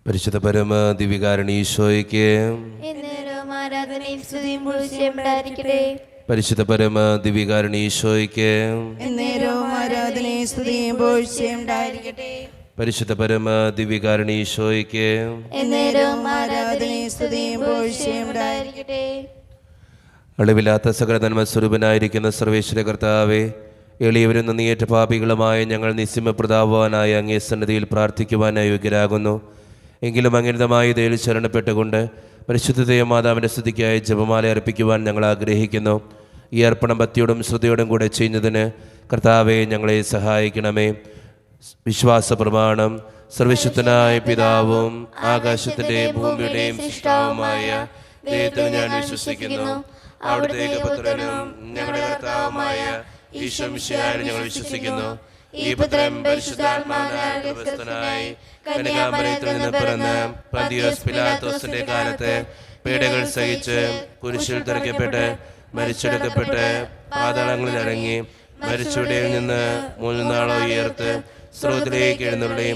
പരിശുദ്ധ പരമ ദിവ്യകാരുണ്യ എന്നേരവും ആരാധനയും സ്തുതിയും പുകഴ്ചയും ഉണ്ടായിരിക്കട്ടെ. പരിശുദ്ധ പരമ ദിവ്യകാരുണ്യ എന്നേരവും ആരാധനയും സ്തുതിയും പുകഴ്ചയും ഉണ്ടായിരിക്കട്ടെ. പരിശുദ്ധ പരമ ദിവ്യകാരുണ്യ എന്നേരവും ആരാധനയും സ്തുതിയും പുകഴ്ചയും ഉണ്ടായിരിക്കട്ടെ. അളവില്ലാത്ത സകല നന്മസ്വരൂപനായിരിക്കുന്ന സർവേശ്വര കർത്താവേ, എളിയവരും നന്ദിയേറ്റ പാപികളുമായ ഞങ്ങൾ നിസ്യമപ്രതാപവാനായ അങ്ങേ സന്നിധിയിൽ പ്രാർത്ഥിക്കുവാൻ യോഗ്യരാകുന്നു. എങ്കിലും അങ്ങിതമായ ദയയിൽ ശരണപ്പെട്ടുകൊണ്ട് പരിശുദ്ധ മാതാവിൻ്റെ സ്തുതിക്കായി ജപമാല അർപ്പിക്കുവാൻ ഞങ്ങൾ ആഗ്രഹിക്കുന്നു. ഈ അർപ്പണം ഭക്തിയോടും ശ്രദ്ധയോടും കൂടെ ചെയ്യുന്നതിന് കർത്താവെ ഞങ്ങളെ സഹായിക്കണമേ. വിശ്വാസ പ്രമാണം. സർവശക്തനായ പിതാവും ആകാശത്തിൻ്റെയും ഭൂമിയുടെയും സൃഷ്ടാവുമായ ദൈവത്തിൽ ഞാൻ വിശ്വസിക്കുന്നു. അവിടുത്തെ ഏകപുത്രനും ഞങ്ങളുടെ കർത്താവുമായ ഈശോ മിശിഹായിൽ ഞങ്ങൾ വിശ്വസിക്കുന്നു. ഈ പുത്രൻ പരിശുദ്ധാത്മാവിനാൽ ഗർഭസ്ഥനായി കന്യകാമറിയത്തിൽ നിന്ന് പിറന്ന് പന്തിയോസ് പിലാത്തോസിന്റെ കാലത്ത് പീഡകൾ സഹിച്ച് കുരിശിൽ തറയ്ക്കപ്പെട്ട് മരിച്ചെടുക്കപ്പെട്ട് പാതാളങ്ങളിൽ ഇറങ്ങി മരിച്ചവരിൽ നിന്ന് 3 നാൾ ഉയർത്ത് സ്രോതത്തിലേക്ക് എഴുന്നള്ളി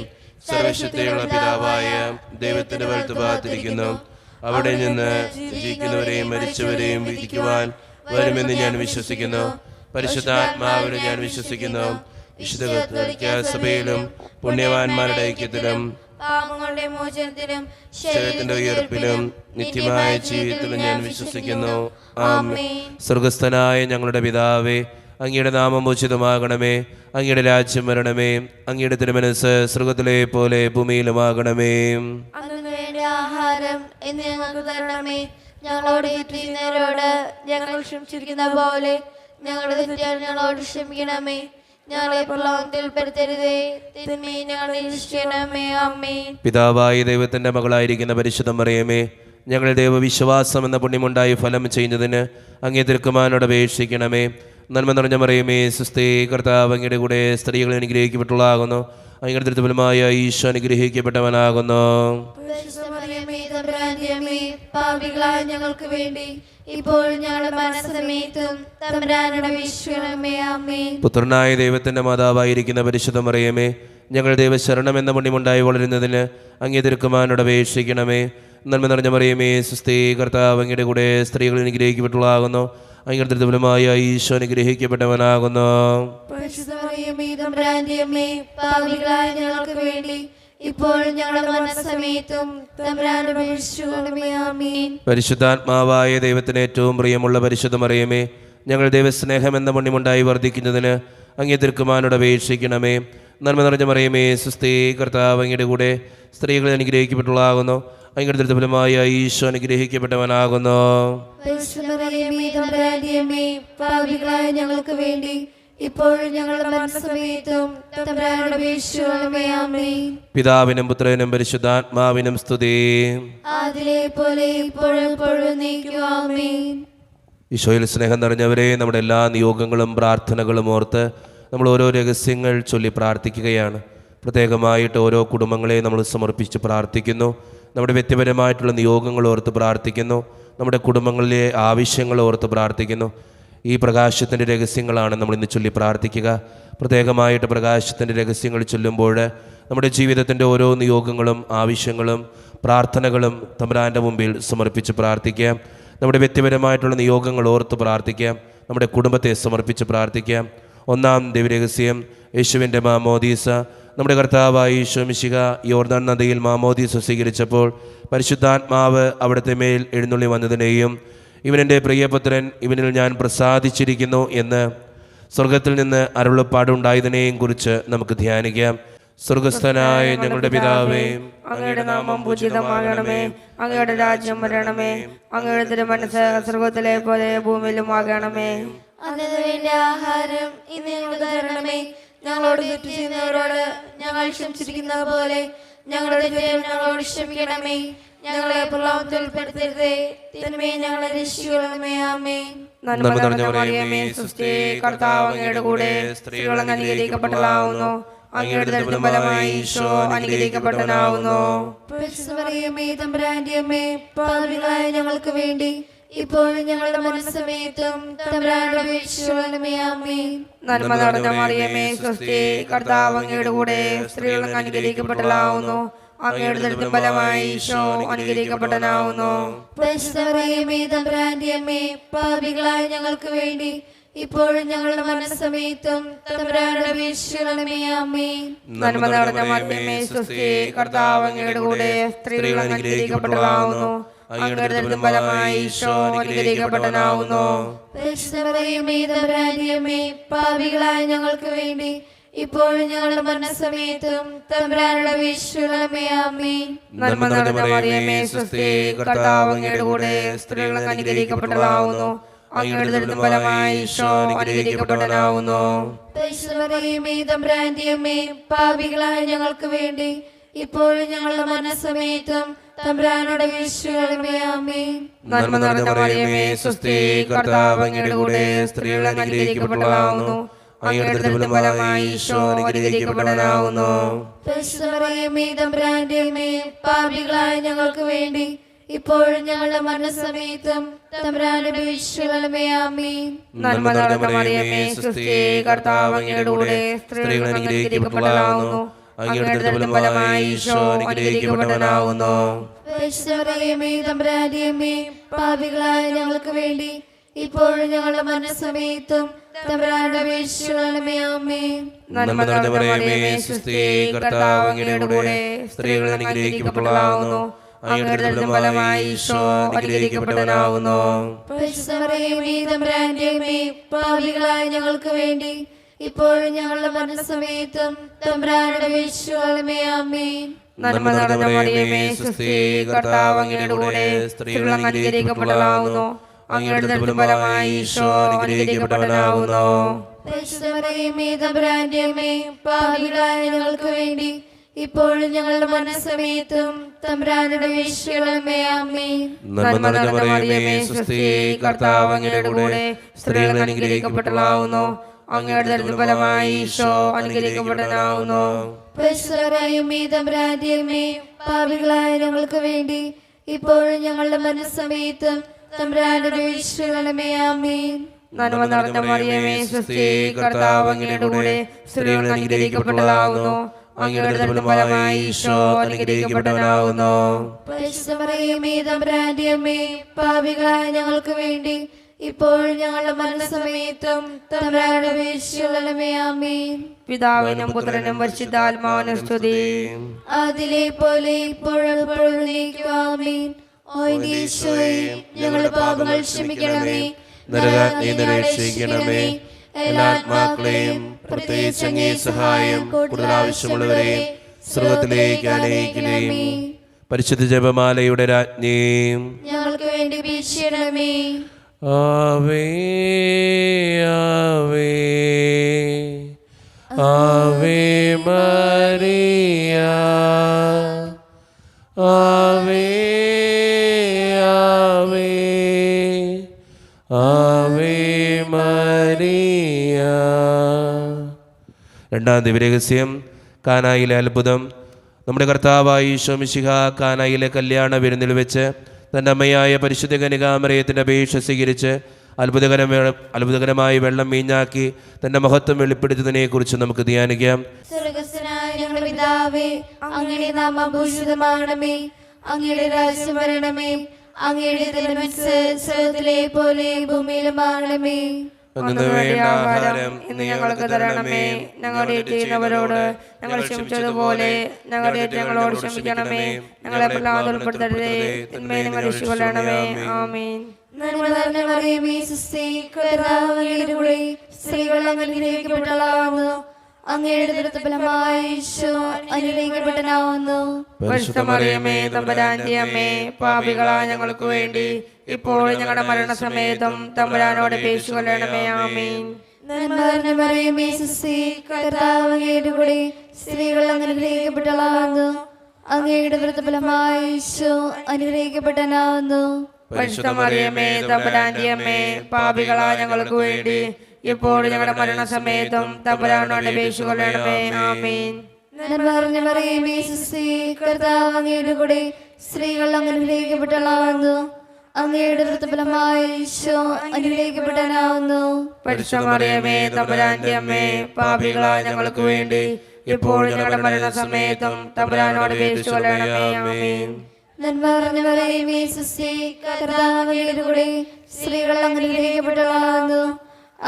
സർവശക്തിയുള്ള പിതാവായ ദൈവത്തിന്റെ വലത്തുഭാഗത്തിരിക്കുന്നു. അവിടെ നിന്ന് ജീവിക്കുന്നവരെയും മരിച്ചവരെയും വിധിക്കുവാൻ വരുമെന്ന് ഞാൻ വിശ്വസിക്കുന്നു. പരിശുദ്ധാത്മാവിനെ ഞാൻ വിശ്വസിക്കുന്നു. വിശുദ്ധ കത്തോലിക്ക സഭയിലും പുണ്യവാന്മാരുടെ ഐക്യത്തിലും പാപങ്ങളുടെ മോചനത്തിലും ശരീരത്തിന്റെ ഉയർപ്പിലും നിത്യമായ ജീവിതത്തിലും ഞാൻ വിശ്വസിക്കുന്നു. ആമേൻ. സ്വർഗസ്ഥനായ ഞങ്ങളുടെ പിതാവേ, അങ്ങയുടെ നാമം ഉചിതമാകണമേ. അങ്ങയുടെ രാജ്യം വരണമേ. അങ്ങയുടെ തിരുമനസ്സ് സ്വർഗത്തിലെ പോലെ ഭൂമിയിലുമാകണമേ. അന്നു വേണ്ട ആഹാരം എന്ന് ഞങ്ങൾക്ക് തരണമേ. ഞങ്ങളോട് തെറ്റ് ചെയ്യുന്നവരോട് ഞങ്ങൾ ക്ഷമിച്ചിരിക്കുന്ന പോലെ ഞങ്ങളുടെ തെറ്റുകൾ ഞങ്ങളോട് ക്ഷമിക്കണമേ. ഞങ്ങളെ പ്രലോഭനത്തിൽ പെടുത്തരുതേ, തിന്മയെ ഞങ്ങളെ രക്ഷിക്കണമേ. ആമേൻ. പിതാവായ ദൈവത്തിന്റെ മകളായിരിക്കുന്ന പരിശുദ്ധ മറിയമേ, ഞങ്ങൾ ദൈവവിശ്വാസം എന്ന പുണ്യമുണ്ടായി ഫലം ചെയ്യുന്നതിന് അങ്ങേ തിരുക്കുമാരനോട് അപേക്ഷിക്കണമേ. നന്മ നിറഞ്ഞ മറിയമേ, സുസ്ഥി, കർത്താവ് അങ്ങയുടെ കൂടെ സ്ത്രീകൾ അനുഗ്രഹിക്കപ്പെട്ടുള്ളതാകുന്നു. അങ്ങയുടെ ദൃഢഫലമായ ഈശോ അനുഗ്രഹിക്കപ്പെട്ടവനാകുന്നു. പാപികളായ ഞങ്ങൾക്ക് വേണ്ടി ഇപ്പോൾ ഞങ്ങളുടെ മരണസമയത്തും തമ്പുരാനോട് അപേക്ഷിക്കണമേ. ആമേൻ. പുത്രനായ ദൈവത്തിന്റെ മാതാവായിരിക്കുന്ന പരിശുദ്ധ മറിയമേ, ഞങ്ങൾ ദൈവശരണം എന്ന പുണ്യമുണ്ടായി വളരുന്നതിന് അങ്ങേ തിരുക്കുമാരനോട് അപേക്ഷിക്കണമേ. നന്മ നിറഞ്ഞ മറിയമേ, സുസ്ഥി, കർത്താവ് അങ്ങയുടെ കൂടെ സ്ത്രീകൾ അനുഗ്രഹിക്കപ്പെട്ടുള്ളതാകുന്നു. അങ്ങയുടെ ദൃഢഫലമായ ഈശോ അനുഗ്രഹിക്കപ്പെട്ടവനാകുന്നു. പാപികളായ ഞങ്ങൾക്ക് വേണ്ടി ഇപ്പോൾ ഞങ്ങളുടെ മരണസമയത്തും തമ്പുരാനോട് അപേക്ഷിക്കണമേ. ആമേൻ. പരിശുദ്ധാത്മാവായ ദൈവത്തിന് ഏറ്റവും പ്രിയമുള്ള പരിശുദ്ധ മറിയമേ, ഞങ്ങൾ ദൈവസ്നേഹം എന്ന പുണ്യമുണ്ടായി വർദ്ധിക്കുന്നതിന് അങ്ങേ തിരുക്കുമാരനോട് അപേക്ഷിക്കണമേ. നന്മ നിറഞ്ഞ മറിയമേ, സുസ്ഥി, കർത്താവ് അങ്ങയുടെ കൂടെ സ്ത്രീകൾ അനുഗ്രഹിക്കപ്പെട്ടുള്ളതാകുന്നു. അങ്ങയുടെ ദൃഢഫലമായ ഈശോ അനുഗ്രഹിക്കപ്പെട്ടവനാകുന്നു. പാപികളായ ഞങ്ങൾക്ക് വേണ്ടി ഇപ്പോൾ ഞങ്ങളുടെ മരണസമയത്തും തമ്പുരാനോട് അപേക്ഷിക്കണമേ. ആമേൻ. പിതാവിനും പുത്രനും പരിശുദ്ധാത്മാവിനും സ്തുതി. ആദിലെ പോലെ ഇപ്പോഴും എപ്പോഴും എന്നേക്കും. ആമേൻ. ഈശോയിൽ സ്നേഹം നിറഞ്ഞവരെ, നമ്മുടെ എല്ലാ നിയോഗങ്ങളും പ്രാർത്ഥനകളും ഓർത്ത് നമ്മൾ ഓരോ രഹസ്യങ്ങൾ ചൊല്ലി പ്രാർത്ഥിക്കുകയാണ്. പ്രത്യേകമായിട്ട് ഓരോ കുടുംബങ്ങളെ നമ്മൾ സമർപ്പിച്ച് പ്രാർത്ഥിക്കുന്നു. നമ്മുടെ വ്യക്തിപരമായിട്ടുള്ള നിയോഗങ്ങൾ ഓർത്ത് പ്രാർത്ഥിക്കുന്നു. നമ്മുടെ കുടുംബങ്ങളിലെ ആവശ്യങ്ങൾ ഓർത്ത് പ്രാർത്ഥിക്കുന്നു. ഈ പ്രകാശത്തിൻ്റെ രഹസ്യങ്ങളാണ് നമ്മൾ ഇന്ന് ചൊല്ലി പ്രാർത്ഥിക്കുക. പ്രത്യേകമായിട്ട് പ്രകാശത്തിൻ്റെ രഹസ്യങ്ങൾ ചൊല്ലുമ്പോൾ നമ്മുടെ ജീവിതത്തിൻ്റെ ഓരോ നിയോഗങ്ങളും ആവശ്യങ്ങളും പ്രാർത്ഥനകളും തമ്പുരാൻ്റെ മുമ്പിൽ സമർപ്പിച്ച് പ്രാർത്ഥിക്കാം. നമ്മുടെ വ്യക്തിപരമായിട്ടുള്ള നിയോഗങ്ങൾ ഓർത്ത് പ്രാർത്ഥിക്കാം. നമ്മുടെ കുടുംബത്തെ സമർപ്പിച്ച് പ്രാർത്ഥിക്കാം. ഒന്നാം ദൈവരഹസ്യം, യേശുവിൻ്റെ മാമോദീസ. നമ്മുടെ കർത്താവായ ഈശോ മിശിഹ യോർദാൻ നദിയിൽ മാമോദീസ സ്വീകരിച്ചപ്പോൾ പരിശുദ്ധാത്മാവ് അവിടുത്തെ മേൽ എഴുന്നള്ളി വന്നതിനെയും ഇവനെൻ്റെ പ്രിയപുത്രൻ, ഇവനിൽ ഞാൻ പ്രസാദിച്ചിരിക്കുന്നു എന്ന് സ്വർഗത്തിൽ നിന്ന് അരുളപ്പാടുണ്ടായതിനെയും കുറിച്ച് നമുക്ക് ധ്യാനിക്കാം. സ്വർഗസ്ഥനായ ഞങ്ങളുടെ പിതാവേ, അങ്ങയുടെ നാമം പൂജിതമാകണമേ. അങ്ങയുടെ രാജ്യം വരണമേ. അങ്ങയുടെ തിരുമനസ്സ് സ്വർഗത്തിലെ പോലെ ഭൂമിയിലുമാകണമേ. അന്നു വേണ്ട ആഹാരം ഇന്ന് ഞങ്ങൾക്ക് തരണമേ. ഞങ്ങളോട് തെറ്റ് ചെയ്യുന്നവരോട് ഞങ്ങൾ ക്ഷമിച്ചിരിക്കുന്ന പോലെ ഞങ്ങളുടെ തെറ്റുകൾ ഞങ്ങളോട് ക്ഷമിക്കണമേ. ഞങ്ങളെ പ്രലോഭനത്തിൽ പെടുത്തരുതേ, തിന്മയെ ഞങ്ങളെ രക്ഷിക്കണമേ. ആമേൻ. നന്മ നിറഞ്ഞ മറിയമേ, സുസ്ഥി, കർത്താവ് അങ്ങയുടെ കൂടെ സ്ത്രീകൾ അനുഗ്രഹിക്കപ്പെട്ടവളാകുന്നു. അങ്ങയുടെ ദുർബലമായ ഈശോ അനുഗ്രഹിക്കപ്പെട്ടവനാകുന്നു. തമ്പുരാന്റെ അമ്മേ, പാപികളായ ഞങ്ങൾക്ക് വേണ്ടി ഇപ്പോഴും ഞങ്ങളുടെ മരണസമയത്തും തമ്പുരാനോട് അപേക്ഷിക്കണമേ. ആമേൻ. നന്മ നിറഞ്ഞ മറിയമേ, സുസ്ഥി, കർത്താവ് അങ്ങയുടെ കൂടെ സ്ത്രീകൾ അനുഗ്രഹിക്കപ്പെട്ടവളാകുന്നു. അങ്ങയുടെ ദുരിതം ഫലമായി ഈശോ അനുഗ്രഹിക്കപ്പെട്ടവനാവുന്നു. പരിശുദ്ധമറിയമേ തമ്പുരാന്റെ അമ്മേ, പാപികളായ ഞങ്ങൾക്ക് വേണ്ടി ഇപ്പോഴും ഞങ്ങളുടെ മരണസമയത്തും തമ്പുരാനോട് അപേക്ഷിക്കണമേ. ആമേൻ. നന്മ നിറഞ്ഞ മറിയമേ, സ്വസ്തി, കർത്താവ് അങ്ങയുടെ കൂടെ സ്ത്രീകൾ അനുഗ്രഹിക്കപ്പെട്ടവളാവുന്നു. അങ്ങയുടെ ദുരിതം ഫലമായി ഈശോ അനുഗ്രഹിക്കപ്പെട്ടവനാവുന്നു. പരിശുദ്ധമറിയമേ തമ്പുരാന്റെ അമ്മേ, പാപികളായ ഞങ്ങൾക്ക് വേണ്ടി ഇപ്പോഴും ഞങ്ങളുടെ മരണസമയത്തും തമ്പുരാനോട് അപേക്ഷിക്കണമേ. ആമേൻ. നന്മ നിറഞ്ഞ മറിയമേ, സ്വസ്തി, കർത്താവ് അങ്ങയുടെ കൂടെ സ്ത്രീകൾ അനുഗ്രഹിക്കപ്പെട്ടവളാവുന്നു. അങ്ങയുടെ ദുരിതം ഫലമായി ഈശോ അനുഗ്രഹിക്കപ്പെട്ടവനാവുന്നു. പരിശുദ്ധമറിയമേ തമ്പുരാന്റെ അമ്മേ, പാപികളായ ഞങ്ങൾക്ക് വേണ്ടി ഇപ്പോഴും ഞങ്ങളുടെ മരണസമയത്തും തമ്പുരാനോട് അപേക്ഷിക്കണമേ. ആമേൻ. നന്മ നിറഞ്ഞ മറിയമേ, സ്വസ്തി, കർത്താവ് അങ്ങയുടെ കൂടെ സ്ത്രീകൾ അനുഗ്രഹിക്കപ്പെട്ടവളാവുന്നു. അങ്ങയുടെ ദുരിതം ഫലമായി ഈശോ അനുഗ്രഹിക്കപ്പെട്ടവനാവുന്നു. പരിശുദ്ധമറിയമേ തമ്പുരാന്റെ അമ്മേ, പാപികളായ ഞങ്ങൾക്ക് വേണ്ടി ഇപ്പോഴും ഞങ്ങളുടെ മരണസമയത്തും തമ്പുരാനോട് അപേക്ഷിക്കണമേ. ആമേൻ. നന്മ നിറഞ്ഞ മറിയമേ, സ്വസ്തി, കർത്താവ് അങ്ങയുടെ കൂടെ സ്ത്രീകൾ അനുഗ്രഹിക്കപ്പെട്ടവളാവുന്നു. അങ്ങയുടെ ദുരിതം ഫലമായി ഈശോ അനുഗ്രഹിക്കപ്പെട്ടവനാവുന്നു. പരിശുദ്ധമറിയമേ തമ്പുരാന്റെ അമ്മേ, പാപികളായ ഞങ്ങൾക്ക് വേണ്ടി ഇപ്പോഴും ഞങ്ങളുടെ മരണസമയത്തും തമ്പുരാനോട് അപേക്ഷിക്കണമേ. ആമേൻ. നന്മ നിറഞ്ഞ മറിയമേ, സ്വസ്തി, കർത്താവ് അങ്ങയുടെ കൂടെ സ്ത്രീകൾ അനുഗ്രഹിക്കപ്പെട്ടവളാവുന്നു. അങ്ങയുടെ ദുരിതം ഫലമായി ഈശോ അനുഗ്രഹിക്കപ്പെട്ടവനാവുന്നു. പരിശുദ്ധമറിയമേ തമ്പുരാന്റെ അമ്മേ, പാപികളായ ഞങ്ങൾക്ക് വേണ്ടി ഇപ്പോഴും ഞങ്ങളുടെ മരണസമയത്തും തമ്പുരാനോട് അപേക്ഷിക്കണമേ. ആമേൻ. നന്മ നിറഞ്ഞ മറിയമേ, സ്വസ്തി, കർത്താവ് അങ്ങയുടെ കൂടെ സ്ത്രീകൾ അനുഗ്രഹിക്കപ്പെട്ടവളാവുന്നു. അങ്ങയുടെ ദുരിതം ഫലമായി ഈശോ അനുഗ്രഹിക്കപ്പെട്ടവനാവുന്നു. പരിശുദ്ധമറിയമേ തമ്പുരാന്റെ അമ്മേ, പാപികളായ ഞങ്ങൾക്ക് വേണ്ടി ഇപ്പോഴും ഞങ്ങളുടെ മരണസമയത്തും തമ്പുരാനോട് അപേക്ഷിക്കണമേ. ആമേൻ. നന്മ നിറഞ്ഞ മറിയമേ, സ്വസ്തി, കർത്താവ് അങ്ങയുടെ കൂടെ സ്ത്രീകൾ അനുഗ്രഹിക്കപ്പെട്ടവളാവുന്നു. അങ്ങയുടെ ദുരിതം ഫലമായി ഈശോ അനുഗ്രഹിക്കപ്പെട്ടവനാവുന്നു. പരിശുദ്ധമറിയമേ തമ്പുരാന്റെ അമ്മേ, പാപികളായ ഞങ്ങൾക്ക് വേണ്ടി ഇപ്പോഴും ഞങ്ങളുടെ മരണസമയത്തും തമ്പുരാനോട് അപേക്ഷിക്കണമേ. ആമേൻ. നന്മ നിറഞ്ഞ മറിയമേ, സ്വസ്തി, കർത്താവ് അങ്ങയുടെ കൂടെ സ്ത്രീകൾ അനുഗ്രഹിക്കപ്പെട്ടവളാവുന്നു. അങ്ങയുടെ ദുരിതം ഫലമായി ഈശോ അനുഗ്രഹിക്കപ്പെട്ടവനാവുന്നു. പരിശുദ്ധമറിയമേ തമ്പുരാന്റെ അമ്മേ, പാപികളായ ഞങ്ങൾക്ക് വേണ്ടി ഇപ്പോഴും ഞങ്ങളുടെ മരണസമയത്തും തമ്പുരാനോട് അപേക്ഷിക്കണമേ. ആമേൻ. പിതാവിനും പുത്രനും പരിശുദ്ധാത്മാവിനും സ്തുതി. അതിലെ പോലെ ഇപ്പോഴും എപ്പോഴും എന്നേക്കും. ആമേൻ. ഓ ഈശോയേ, ഞങ്ങളുടെ പാപങ്ങൾ ക്ഷമിക്കണമേ, നരകാഗ്നിയിൽ നിന്ന് രക്ഷിക്കണമേ. എല്ലാ ആത്മാക്കളെയും പ്രത്യേകിച്ച് അങ്ങേ സഹായം കൂടുതൽ ആവശ്യമുള്ളവരെയും സ്വർഗ്ഗത്തിലേക്ക് അനയിക്കുകയും. പരിശുദ്ധ ജപമാലയുടെ രാജ്ഞിയും ഞങ്ങൾക്ക് വേണ്ടി വീക്ഷിക്കണമേ. ആവേ ആവേ ആവേ മരിയ ആവേ ആവേ ആവേ മരിയ. രണ്ടാം ദിവ്യരഹസ്യം, കാനായിലെ അത്ഭുതം. നമ്മുടെ കർത്താവായ ഈശോ മിശിഹ കാനായിലെ കല്യാണ വിരുന്നിൽ വെച്ച് തൻ്റെ അമ്മയായ പരിശുദ്ധ കന്യകാമറിയത്തിൻ്റെ അപേക്ഷ സ്വീകരിച്ച് അത്ഭുതകരമായി വെള്ളം വീഞ്ഞാക്കി തൻ്റെ മഹത്വം വെളിപ്പെടുത്തുന്നതിനെക്കുറിച്ച് നമുക്ക് ധ്യാനിക്കാം. സ്വർഗ്ഗസ്ഥനായ ഞങ്ങളുടെ പിതാവേ, അങ്ങയുടെ നാമം ഭൂഷിതമാകണമേ, അങ്ങയുടെ രാജ്യം വരണമേ, അങ്ങയുടെ തിരുമനസ്സ് സ്വർഗ്ഗത്തിലെ പോലെ ഭൂമിയിലുമാകണമേ. അന്നു വേണ്ട ആഹാരം ഇന്ന് ഞങ്ങൾക്ക് തരണമേ. ഞങ്ങളുടെ ചെയ്യുന്നവരോട് ഞങ്ങൾ ക്ഷമിച്ചതുപോലെ ഞങ്ങളുടെ ഞങ്ങളോട് ക്ഷമിക്കണമേ. ഞങ്ങളെ പ്രഹ്ലാദത്തിൽ ഉൾപ്പെടുത്തരുതേ, തിന്മയിൽ ഞങ്ങളെ രക്ഷിച്ചുകൊള്ളണമേ. ആമേൻ. നന്മ നിറഞ്ഞ മറിയമേ, സുസ്ഥി, കർത്താവ് അങ്ങയുടെ കൂടെ സ്ത്രീകൾ അങ്ങ് അനുഗ്രഹിക്കപ്പെട്ടവളാകുന്നു. അങ്ങയുടെ ദുരിതഫലമായ ഈശോ അനുഗ്രഹിക്കപ്പെട്ടവനാകുന്നു. പരിശുദ്ധ മറിയമേ, തമ്പുരാന്റെ അമ്മേ, പാപികളായ ഞങ്ങൾക്ക് വേണ്ടി ഇപ്പോഴും ഞങ്ങളുടെ മരണസമയത്തും തമ്പുരാനോട് അപേക്ഷിച്ചുകൊള്ളണമേ. ആമേൻ. നന്മ നിറഞ്ഞ മറിയമേ, സുസ്ഥി, കർത്താവ് അങ്ങയുടെ കൂടെ സ്ത്രീകൾ അങ്ങ് അനുഗ്രഹിക്കപ്പെട്ടവളാകുന്നു. അങ്ങയുടെ ദുരിതഫലമായ ഈശോ അനുഗ്രഹിക്കപ്പെട്ടവനാകുന്നു. പരിശുദ്ധ മറിയമേ, തമ്പുരാന്റെ അമ്മേ, പാപികളായ ഞങ്ങൾക്ക് വേണ്ടി ഇപ്പോഴും ഞങ്ങളുടെ മരണസമയത്തും തമ്പുരാനോട് അപേക്ഷിച്ചുകൊള്ളണമേ. ആമേൻ. നന്മ നിറഞ്ഞ മറിയമേ, സുസ്ഥി, കർത്താവ് അങ്ങയുടെ കൂടെ സ്ത്രീകൾ അങ്ങ് അനുഗ്രഹിക്കപ്പെട്ടവളാകുന്നു. അങ്ങയുടെ ദുരിതഫലമായ ഈശോ അനുഗ്രഹിക്കപ്പെട്ടവനാകുന്നു. പരിശുദ്ധ മറിയമേ, തമ്പുരാന്റെ അമ്മേ, പാപികളായ ഞങ്ങൾക്ക് വേണ്ടി ഇപ്പോഴും ഞങ്ങളുടെ മരണസമയത്തും തമ്പുരാനോട് അപേക്ഷിച്ചു കൊള്ളണമേ. ആമേൻ. നന്മ നിറഞ്ഞ മറിയമേ സുസ്തി, കർത്താവ് അങ്ങയുടെ കൂടെ സ്ത്രീകൾ അനുഗ്രഹിക്കപ്പെട്ടവളാകുന്നു.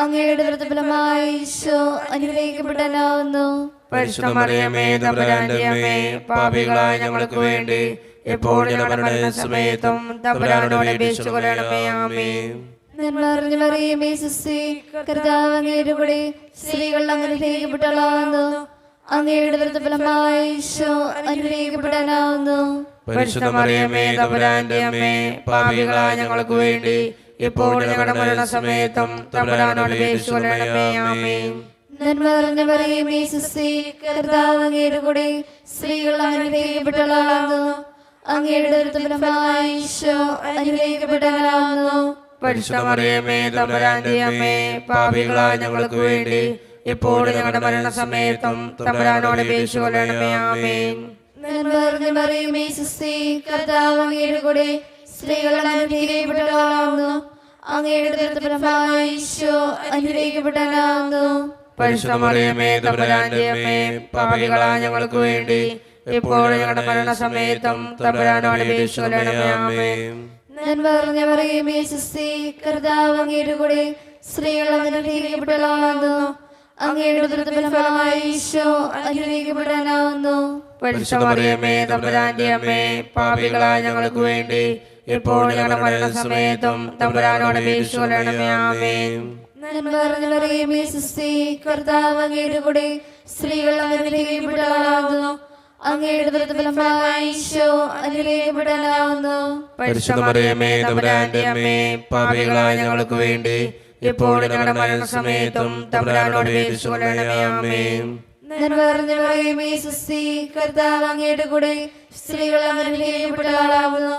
അങ്ങയുടെ ഉദരഫലമായി ഈശോ അനുഗ്രഹിക്കപ്പെട്ടവനാകുന്നു. പരിശുദ്ധ മറിയമേ തമ്പുരാന്റെ അമ്മേ, പാപികളായ ഞങ്ങൾക്ക് വേണ്ടി എപ്പോഴും ഞങ്ങളുടെ മരണസമയത്തും തമ്പുരാനോട് അപേക്ഷിച്ചു കൊള്ളണമേ. ആമേൻ. നന്മ നിറഞ്ഞ മറിയമേ സുസ്തി, കർത്താവ് അങ്ങയുടെ കൂടെ സ്ത്രീകൾ അനുഗ്രഹിക്കപ്പെട്ടവളാകുന്നു. അങ്ങയുടെ ഉദരഫലമായി ഈശോ അനുഗ്രഹിക്കപ്പെട്ടവനാകുന്നു. പരിശുദ്ധ മറിയമേ തമ്പുരാന്റെ അമ്മേ, പാപികളായ ഞങ്ങൾക്ക് വേണ്ടി എപ്പോഴും ഞങ്ങളുടെ മരണസമയത്തും തമ്പുരാനോട് അപേക്ഷിച്ചു കൊള്ളണമേ. ആമേൻ. നന്മ നിറഞ്ഞ മറിയമേ സുസ്തി, കർത്താവ് അങ്ങയുടെ കൂടെ സ്ത്രീകൾ അനുഗ്രഹിക്കപ്പെട്ടവളാകുന്നു. അങ്ങയുടെ ഉദരഫലമായി ഈശോ അനുഗ്രഹിക്കപ്പെട്ടവനാകുന്നു. പരിശുദ്ധ മറിയമേ തമ്പുരാന്റെ അമ്മേ, പാപികളായ ഞങ്ങൾക്ക് വേണ്ടി എപ്പോഴും ഞങ്ങളുടെ മരണസമയത്തും തമ്പുരാനോട് അപേക്ഷിച്ചു കൊള്ളണമേ. ആമേൻ. നന്മ നിറഞ്ഞ മറിയമേ സുസ്തി, കർത്താവ് അങ്ങയുടെ കൂടെ സ്ത്രീകൾ അനുഗ്രഹിക്കപ്പെട്ടവളാകുന്നു. അങ്ങയുടെ ഉദരഫലമായി ഈശോ അനുഗ്രഹിക്കപ്പെട്ടവനാകുന്നു. പരിശുദ്ധ മറിയമേ തമ്പുരാന്റെ അമ്മേ, പാപികളായ ഞങ്ങൾക്ക് വേണ്ടി എപ്പോഴും ഞങ്ങളുടെ മരണസമയത്തും തമ്പുരാനോട് അപേക്ഷിച്ചു കൊള്ളണമേ. ആമേൻ. നന്മ നിറഞ്ഞ മറിയമേ സുസ്തി, കർത്താവ് അങ്ങയുടെ കൂടെ സ്ത്രീകൾ അനുഗ്രഹിക്കപ്പെട്ടവളാകുന്നു. അങ്ങയുടെ ഉദരഫലമായി ഈശോ അനുഗ്രഹിക്കപ്പെട്ടവനാകുന്നു. പരിശുദ്ധ മറിയമേ തമ്പുരാന്റെ അമ്മേ, പാപികളായ ഞങ്ങൾക്ക് വേണ്ടി എപ്പോഴും ഞങ്ങളുടെ മരണസമയത്തും തമ്പുരാനോട് അപേക്ഷിച്ചു കൊള്ളണമേ. ആമേൻ. നന്മ നിറഞ്ഞ മറിയമേ സുസ്തി, കർത്താവ് അങ്ങയുടെ കൂടെ സ്ത്രീകൾ അനുഗ്രഹിക്കപ്പെട്ടവളാകുന്നു. അങ്ങയുടെ ഉദരഫലമായി ഈശോ അനുഗ്രഹിക്കപ്പെട്ടവനാകുന്നു. പരിശുദ്ധ മറിയമേ തമ്പുരാന്റെ അമ്മേ, പാപികളായ ഞങ്ങൾക്ക് വേണ്ടി എപ്പോഴും ഞങ്ങളുടെ മരണസമയത്തും തമ്പുരാനോട് അപേക്ഷിച്ചു കൊള്ളണമേ. ആമേൻ. നന്മ നിറഞ്ഞ മറിയമേ സുസ്തി, കർത്താവ് അങ്ങയുടെ കൂടെ സ്ത്രീകൾ അനുഗ്രഹിക്കപ്പെട്ടവളാകുന്നു.